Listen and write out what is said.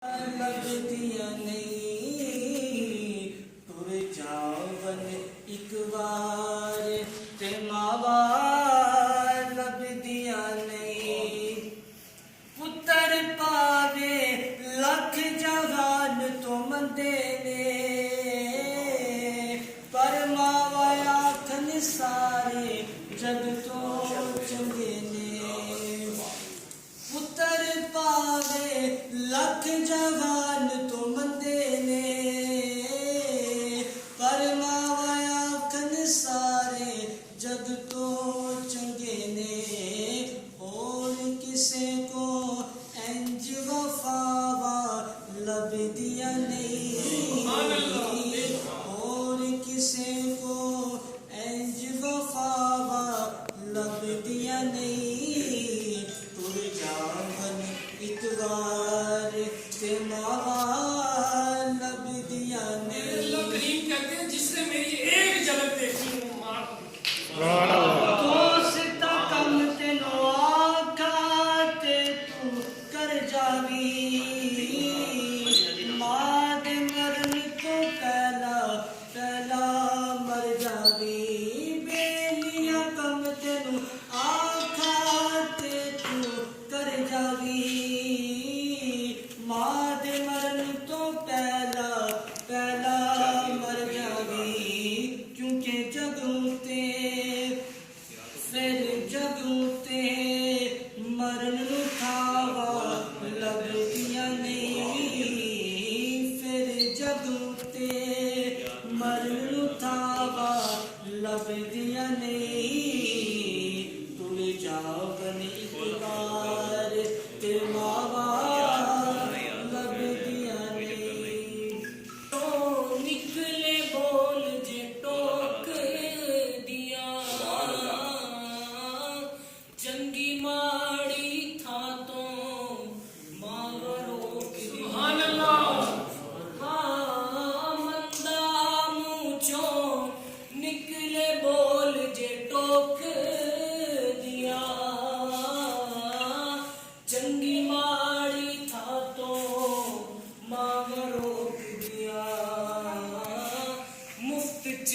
लभदियां नहीं तुर जावन एक बार ते मावा लभदियां नहीं पुत्र पावे लख जहान तो मंदे ने पर मावा आखन सारे जग तो चंगे ने पुत्र पावे लख जहान तो मंदे ने पर मावा आखन सारे जग तो चंगे ने और किसे को इंज वफावा लभदियां नहीं और किसे को इंज वफावा लभदियां नहीं तुर जावन एक बार ते मावा लभदियां नहीं। करीम कहते हैं जिसने मेरी एक झलक देखी वो मार दोस्ता कम तेनो आखा ते तू कर जावी मां दे मरन तो पहला मर जावी बेलियां कम तेनो आखा ते तू कर जावी मां दे मरन तो पहला मर जावी क्योंकि जगों ते फिर जगों ते मरन नूं थावा लभदियां नहीं फिर जगों ते मरन नूं थावा लभदियां नहीं तुर जावन एक बार ते मावा लभदियां नहीं। तो निकले बोल जे टोक दिया चंगी माड़ी था तो मावरों की सुभान अल्लाह। हाँ मंदा मुझो निकले बोल जे टोक दिया चंगी माड़ी था तो मावरों दिया मुफ्त च